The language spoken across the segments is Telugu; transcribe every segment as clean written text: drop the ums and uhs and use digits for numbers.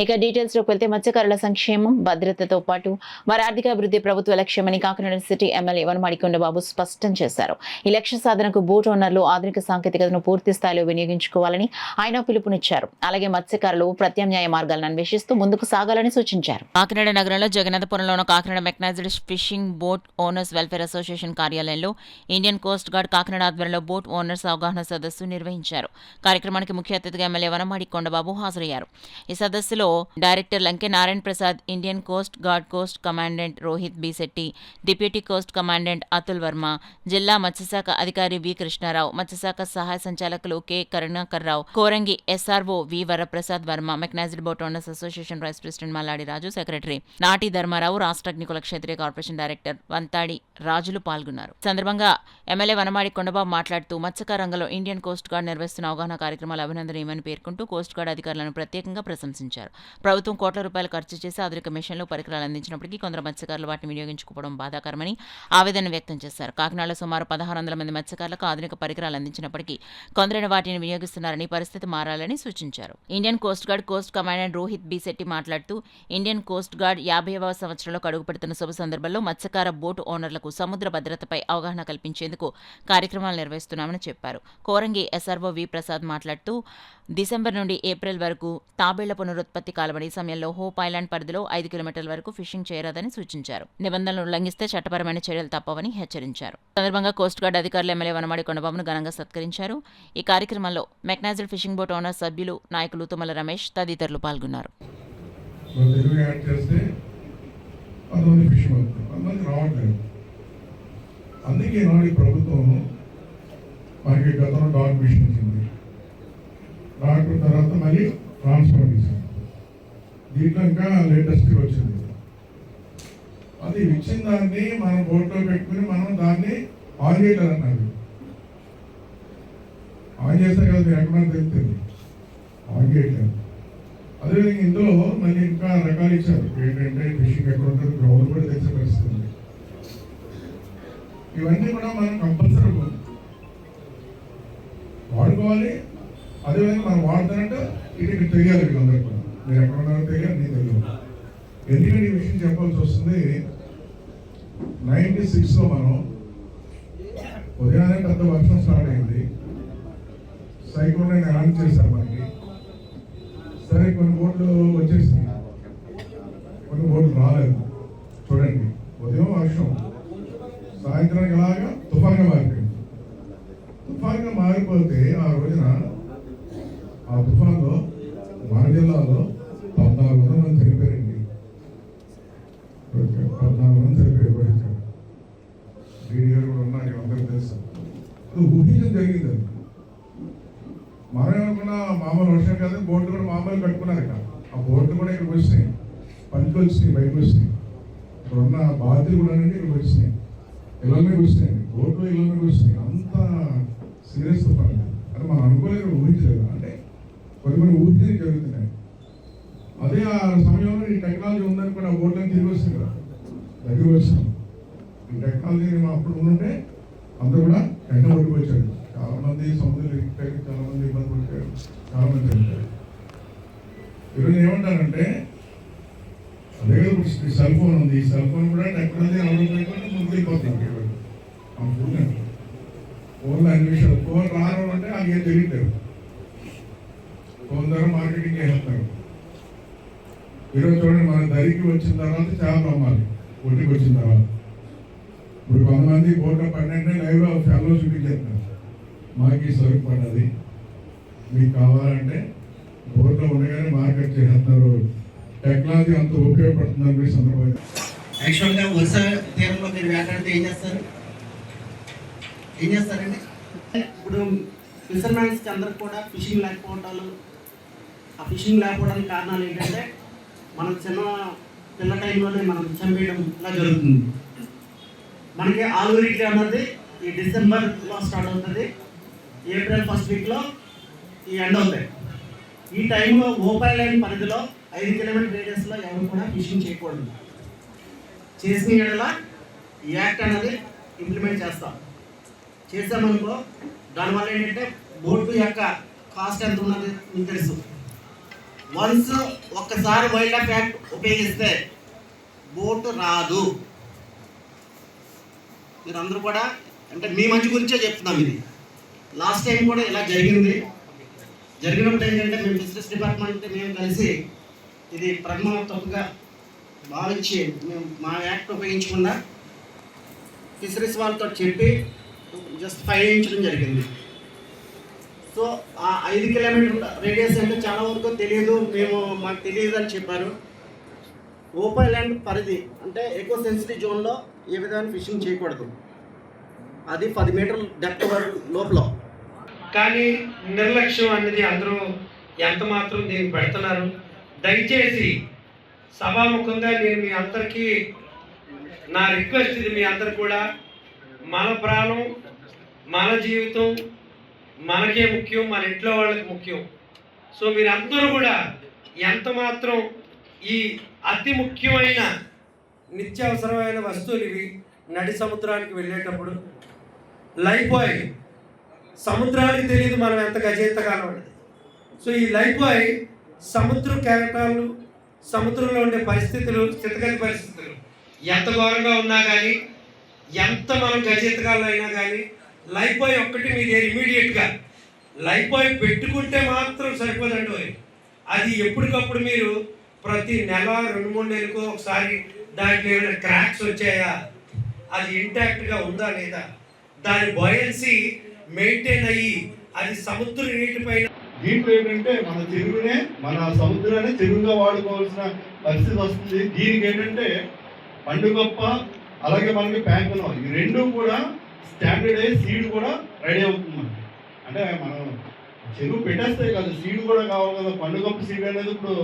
ఇక డీటెయిల్స్ లోకి వెళ్తే మత్స్యకారుల సంక్షేమం భద్రతతో పాటు వారి ఆర్థికాభివృద్ధి ప్రభుత్వ లక్ష్యమని కాకినాడ సిటీ ఎమ్మెల్యే వనమాడి కొండబాబు స్పష్టం చేశారు. ఈ లక్ష్య సాధనకు బోట్ ఓనర్లు ఆధునిక సాంకేతికతను పూర్తి స్థాయిలో వినియోగించుకోవాలని ఆయన పిలుపునిచ్చారు. అలాగే మత్స్యకారులు ప్రత్యామ్నాయ మార్గాలను అన్వేషిస్తూ ముందుకు సాగాలని సూచించారు. కాకినాడ నగరంలో జగన్నాథపురంలోని Kakinada mechanised fishing boat owners welfare association కార్యాలయంలో ఇండియన్ కోస్ట్ గార్డ్ కాకినాడ ఆధ్వర్యంలో బోట్ ఓనర్స్ అవగాహన సదస్సు నిర్వహించారు. కార్యక్రమానికి ముఖ్య అతిథిగా ఎమ్మెల్యే వనమాడి కొండబాబు హాజరయ్యారు. ఈ సదస్సులో director Lanke Narayana Prasad, Indian coast guard coast commandant Rohit B Shetty, deputy coast commandant Atul Varma, జిల్లా మత్స్యశాఖ అధికారి వి కృష్ణారావు, మత్స్యశాఖ సహాయ సంచాలకులు K Karunakarrao, Korangi SRO V Varaprasad Varma, mechanised boat owners association vice president Malladi Raju, secretary Nati Dharmarao, రాష్ట్ర అగ్నికుల క్షత్రియ కార్పొరేషన్ డైరెక్టర్ వంతాడి రాజులు పాల్గొన్నారు. సందర్భంగా ఎమ్మెల్యే వనమాడి కొండబాబు మాట్లాడుతూ మత్స్యకార రంగంలో ఇండియన్ కోస్ట్ గార్డ్ నిర్వహిస్తున్న అవగాహన కార్యక్రమాలు అభినందనీయమని పేర్కొంటూ కోస్ట్ గార్డ్ అధికారులను ప్రత్యేకంగా ప్రశంసించారు. ప్రభుత్వం కోట్ల రూపాయలు ఖర్చు చేసి ఆధునిక మిషన్లు పరికరాలు అందించినప్పటికీ కొందరు మత్స్యకారులు వాటిని వినియోగించుకోవడం బాధాకరమని ఆవేదన వ్యక్తం చేశారు. కాకినాడలో సుమారు 1600 మంది మత్స్యకారులకు ఆధునిక పరికరాలు అందించినప్పటికీ కొందరైన వాటిని వినియోగిస్తున్నారని, పరిస్థితి మారాలని సూచించారు. Indian coast guard coast commandant Rohit B Shetty మాట్లాడుతూ ఇండియన్ కోస్ట్ గార్డ్ 50వ సంవత్సరంలో అడుగుపెడుతున్న శుభ సందర్భంలో మత్స్యకార బోటు ఓనర్లకు సముద్ర భద్రతపై అవగాహన కల్పించేందుకు కార్యక్రమాలు నిర్వహిస్తున్నామని చెప్పారు. కోరంగి ఎస్ఆర్ఓ వి ప్రసాద్ మాట్లాడుతూ డిసెంబర్ నుండి ఏప్రిల్ వరకు తాబేళ్ల పునరుత్పత్తి కాలమని సమయంలో హోప్ ఐలాండ్ పరిధిలో 5 కిలోమీటర్ల వరకు ఫిషింగ్ చేయరాదని సూచించారు. నిబంధనలు ఉల్లంఘిస్తే చట్టపరమైన చర్యలు తప్పవని హెచ్చరించారు. సందర్భంగా కోస్ట్ గార్డ్ అధికారులు ఎమ్మెల్యే వనమాడి కొండబాబును ఘనంగా సత్కరించారు. ఈ కార్యక్రమంలో మెకనైజ్డ్ ఫిషింగ్ బోట్ ఓనర్ సభ్యులు, నాయకులు తుమ్మల రమేష్ తదితరులు పాల్గొన్నారు. అందుకే నాడు ప్రభుత్వం మనకి గతంలో డాగ్ మిషన్ వచ్చింది, డాక్టర్ తర్వాత మళ్ళీ ట్రాన్స్ఫర్ చేశారు. దీంట్లో ఇంకా లేటెస్ట్గా వచ్చింది. అది ఇచ్చిన దాన్ని మనం బోర్డులో పెట్టుకుని మనం దాన్ని ఆన్ చేయాలన్నారు. ఆన్ చేస్తే కదా మీరు ఎక్కడ తెలుస్తుంది, ఆన్ చేయట్లేదు. అదేవిధంగా ఇందులో మళ్ళీ ఇంకా రకాలు ఇచ్చారు. ఏంటంటే ఫిషింగ్ ఎక్కడ ఉంటుంది, గ్రౌండ్ కూడా తెచ్చే పరిస్థితి ఉంది. ఇవన్నీ కూడా మనం కంపల్సరీ వాడుకోవాలి. అదేవిధంగా మనం వాడుతానంటే ఇది తెలియాలి. వీళ్ళందరూ కూడా మీరు ఎక్కడ ఉన్నారో తెలియాలి, నేను తెలియదు. ఎందుకంటే ఈ విషయం చెప్పాల్సి వస్తుంది. 96లో మనం ఉదయాన్నే పెద్ద వర్షం స్టార్ట్ అయింది. సైక్లోన్ అనౌన్స్ చేశారు మనకి. సరే కొన్ని బోట్లు వచ్చేసింది, కొన్ని బోట్లు రాలేదు. చూడండి, ఉదయం వర్షం, సాయంత్రానికి ఎలాగా తుఫాన్గా మారిపోయింది. తుఫాన్గా మారిపోతే ఆ రోజున ఆ తుఫాన్లో మన జిల్లాలో 1400 మంది చనిపోయారండి. 14 మంది చనిపోయారు. డీడీ గారు కూడా ఉన్నారు, అందరికీ తెలుసు. ఊహించడం జరిగింది. అది మనం ఏమనుకున్నా మామూలు వర్షం కాదు, బోర్డు కూడా మామూలు కట్టుకున్నారు. ఇక్కడ ఆ బోర్డు కూడా ఇక్కడికి వచ్చినాయి, పనికి వచ్చినాయి, బయటకు వచ్చినాయి. ఇక్కడ ఉన్న బాధ్యులు కూడా ఇక్కడికి వచ్చినాయి, ఇళ్ళ మీద వచ్చినాయండి. బోర్డు ఇళ్ళ మీద వచ్చినాయి. అంత సీరియస్ తుఫాన్ అంటే మనం అనుకోలేదు, ఊహించలేదు. అంటే కొన్ని ఊహించే జరుగుతున్నాయి. అదే ఆ సమయంలో ఈ టెక్నాలజీ ఉందని కూడా బోర్డులను తిరిగి వస్తుంది కదా, దగ్గర వచ్చినాం. ఈ టెక్నాలజీ అప్పుడు ఉంటే అందరూ కూడా ఎండ పడిపోయాడు. చాలా మంది సముద్రం ఎక్కిపోయారు, చాలా మంది ఇబ్బంది పడిపోయారు, చాలా మంది చనిపోయారు. ఈరోజు ఏమంటారంటే అదే సెల్ ఫోన్ ఉంది. ఈ సెల్ ఫోన్ కూడా టెక్నాలజీ అవైలబుల్ ముందుకెళ్ళిపోతుంది. ఫోన్లో అన్ని విషయాలు, ఫోన్ రాను అంటే అది ఏం తెలియట్లేదు. ఫోన్ ద్వారా మార్కెటింగ్ చేస్తారు. ఈరోజు చూడండి, మన ధరికి వచ్చిన తర్వాత చాలా అమ్మాలి. ఒడ్డుకి వచ్చిన తర్వాత ఇప్పుడు కొంతమంది బోర్డులో పడినంటే లైవ్లో ఫ్యాన్లో చూపించేస్తారు. మాకు ఈ సరుకు పడ్డది, మీకు కావాలంటే బోర్డులో ఉండగానే మార్కెట్ చేస్తారు. టెక్నాలజీ అంత ఉపయోగపడుతుందని మీ సందర్భంగా. యాక్చువల్గా వరుస తీరంలో మీరు వేటాడితే ఏం చేస్తారండి? ఇప్పుడు ఫిషర్మెన్స్కి అందరికి కూడా ఫిషింగ్ లేకపోవటాలు, ఆ ఫిషింగ్ లేకపోవడానికి కారణాలు ఏంటంటే మనం చిన్న పిల్ల టైంలోనే మనం చంపేయడం ఇలా జరుగుతుంది. మనకి ఆల్వరీకి అన్నది ఈ డిసెంబర్లో స్టార్ట్ అవుతుంది, ఏప్రిల్ ఫస్ట్ వీక్లో ఈ ఎండ్ అవుతాయి. ఈ టైంలో ఓపెన్ లైన్ పరిధిలో 5 కిలోమీటర్ రేడియస్లో ఎవరు కూడా ఫిషింగ్ చేయకూడదు. చేసిన ఏడల ఈ యాక్ట్ అనేది ఇంప్లిమెంట్ చేసామనుకో, దానివల్ల ఏంటంటే బోటు యొక్క కాస్ట్ ఎంత ఉన్నది మీకు తెలుసు. వన్స్ ఒక్కసారి వైల్డ్ లైఫ్ యాక్ట్ ఉపయోగిస్తే బోటు రాదు. మీరందరూ కూడా అంటే మీ మంచి గురించే చెప్తున్నాం. ఇది లాస్ట్ టైం కూడా ఇలా జరిగినప్పుడు ఏంటంటే మేము బిజినెస్ డిపార్ట్మెంట్ మేము కలిసి ఇది ప్రథమ తప్పుగా భావించి మేము మా యాక్ట్ ఉపయోగించకుండా ఫిషరీస్ వాళ్ళతో చెప్పి జస్ట్ ఫైన్ వేయించడం జరిగింది. సో ఆ 5 కిలోమీటర్ల రేడియస్ అంటే చాలా వరకు తెలియదు, మాకు తెలియదు అని చెప్పారు. ఓపెన్ ల్యాండ్ పరిధి అంటే ఎక్కువ సెన్సిటివ్ జోన్లో ఏ విధంగా ఫిషింగ్ చేయకూడదు. అది 10 మీటర్ల డెప్త్ లోపల. కానీ నిర్లక్ష్యం అనేది అందరూ ఎంత మాత్రం దీన్ని పెడుతున్నారు. దయచేసి సభాముఖంగా నేను మీ అందరికీ నా రిక్వెస్ట్ ఇది, మీ అందరు కూడా మన ప్రాణం మన జీవితం మనకే ముఖ్యం, మన ఇంట్లో వాళ్ళకి ముఖ్యం. సో మీరందరూ కూడా ఎంత మాత్రం ఈ అతి ముఖ్యమైన నిత్యావసరమైన వస్తువులు ఇవి నడి సముద్రానికి వెళ్ళేటప్పుడు లైఫ్ బాయ్ సముద్రానికి తెలియదు మనం ఎంత గజెత్తగానో అనేది. సో ఈ లైఫ్ బాయ్ సముద్ర కెరటాలు, సముద్రంలో ఉండే పరిస్థితులు, స్థితిగతి పరిస్థితులు ఎంత ఘోరంగా ఉన్నా కానీ, ఎంత మనం గజెత్తగాళ్ళు అయినా కానీ లైఫ్ బాయ్ ఒక్కటి మీ దగ్గర ఇమీడియట్గా లైఫ్ బాయ్ పెట్టుకుంటే మాత్రం సరిపోదండి. అది ఎప్పటికప్పుడు మీరు ప్రతి నెల 2-3 నెలలకు ఒకసారి దాంట్లో ఏమైనా క్రాక్స్ వచ్చాయా, అది ఇంటాక్ట్గా ఉందా లేదా, దాని బాయన్సీ మెయింటైన్ అయ్యి అది సముద్ర నీటిపైన. దీంట్లో ఏంటంటే మన చెరువునే మన సముద్రాన్ని చెరువుగా వాడుకోవాల్సిన పరిస్థితి వస్తుంది. దీనికి ఏంటంటే పండుగప్ప అలాగే మనకి ప్యాంకునో ఈ రెండు కూడా స్టాండర్డైజ్ సీడ్ కూడా రెడీ అవుతుంది. అంటే మనం చెరువు పెట్టేస్తే కాదు, సీడ్ కూడా కావాలి కదా. పండుగప్ప సీడ్ అనేది ఇప్పుడు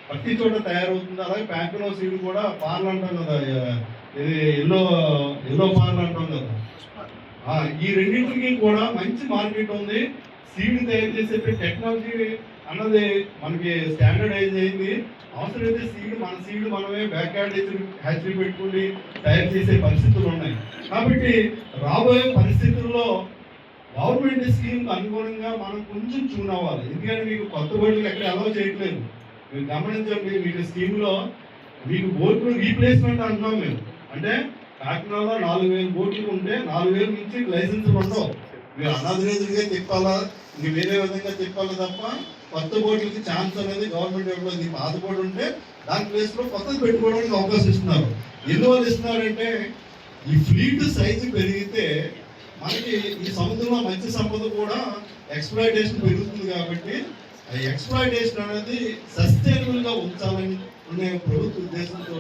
ప్రతి చోట తయారవుతుంది. అలాగే ప్యాంకునో సీడ్ కూడా పార్లు అంటాం కదా, ఇది ఎల్లో పార్లు అంటాం కదా. ఈ రెండింటికి కూడా మంచి మార్కెట్ ఉంది. సీడ్ తయారు చేసే టెక్నాలజీ అన్నది మనకి స్టాండర్డైజ్ అయింది. అవసరమైతే మన సీడ్ మనమే బ్యాక్ యార్డ్ హ్యాచరీ పెట్టుకుని తయారు చేసే పరిస్థితులు ఉన్నాయి. కాబట్టి రాబోయే పరిస్థితుల్లో గవర్నమెంట్ స్కీమ్కి అనుగుణంగా మనం కొంచెం ట్యూన్ అవ్వాలి. ఎందుకంటే మీకు కొత్త బోట్లు ఎక్కడ అలౌ చేయట్లేదు. మీరు గమనించండి, మీకు స్కీమ్లో మీకు బోట్లు రీప్లేస్మెంట్ అంటున్నాం మేము. అంటే కాకినాడలో 4,000 బోట్లు ఉంటే 4,000 నుంచి లైసెన్సులు ఉండవు. మీరు అనాథరైజ్డ్గా తిప్పాలా, ఇంక వేరే విధంగా తిప్పాలి తప్ప కొత్త బోట్లకి ఛాన్స్ అనేది గవర్నమెంట్ ఇవ్వలేదు. పాత బోట్ ఉంటే దాని ప్లేస్లో కొత్తది పెట్టుకోవడానికి అవకాశం ఇస్తున్నారు. ఎందువల్ల ఇస్తున్నారంటే ఈ ఫ్లీట్ సైజు పెరిగితే మనకి ఈ సముద్రంలో మంచి సంపద కూడా ఎక్స్ప్లాయిటేషన్ పెరుగుతుంది. కాబట్టి ఆ ఎక్స్ప్లాయిటేషన్ అనేది సస్టైనబుల్గా ఉంచాలని ఉండే ప్రభుత్వ ఉద్దేశంతో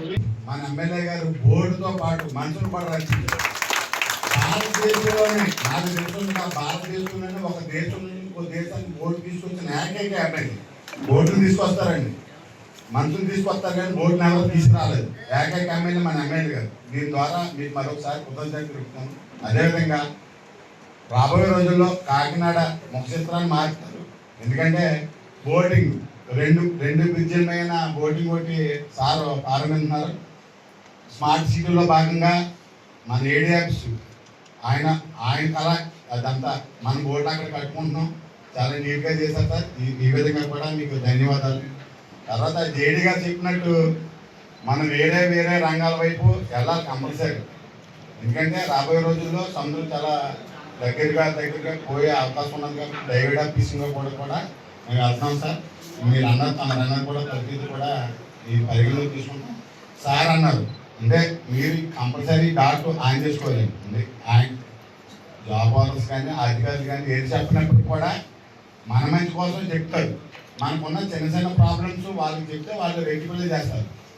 మన ఎమ్మెల్యే గారు బోర్డుతో పాటు మనుషులు కూడా రచించారు. భారతదేశంలోనే నాకు తెలుస్తుంది, నా భారతదేశంలోనే ఒక దేశం నుంచి ఇంకో దేశానికి బోర్డు తీసుకొచ్చిన ఏకైక ఎమ్మెల్యే. బోర్డులు తీసుకొస్తారండి, మనుషులు తీసుకొస్తారు కానీ బోర్డుని ఎవరు తీసుకురాలేదు. ఏకైక ఎమ్మెల్యే మన ఎమ్మెల్యే గారు. దీని ద్వారా మీకు మరొకసారి కృతజ్ఞతలు చెప్తాను. అదేవిధంగా రాబోయే రోజుల్లో కాకినాడ ముఖ చిత్రాన్ని మారుతారు. ఎందుకంటే బోటింగ్ రెండు బ్రిడ్జిల పైన బోటింగ్ ఒకటి సార్ ప్రారంభిస్తున్నారు. స్మార్ట్ సిటీలో భాగంగా మన ఏడియాప్స్ ఆయన కళ అదంతా మన బోర్డు అక్కడ కట్టుకుంటున్నాం. చాలా నీట్గా చేశారు సార్. ఈ విధంగా కూడా మీకు ధన్యవాదాలు. తర్వాత జేడీ గారు చెప్పినట్టు మనం వేరే రంగాల వైపు వెళ్ళాలి కంపల్సరీ. ఎందుకంటే రాబోయే రోజుల్లో సముద్రం చాలా దగ్గరగా పోయే అవకాశం ఉన్నది. కాబట్టి డైవర్డ్ ఆఫ్ ఫిషింగ్ కూడా మేము వెళ్తున్నాం సార్. మీరు అన్నారు, తమరన్నారు కూడా ప్రతిదీ కూడా ఈ పరిగణలో తీసుకుంటాం. సార్ అన్నారు అంటే మీరు కంపల్సరీ డాట్ ఆన్ చేసుకోవాలండి. అంటే ఆయన జాబ్ ఆఫర్స్ కానీ అధికారులు కానీ ఏది చెప్పినప్పుడు కూడా మన మంచి కోసం చెప్తారు. మనకున్న చిన్న ప్రాబ్లమ్స్ వాళ్ళకి చెప్తే వాళ్ళు రెక్టిఫై చేస్తారు.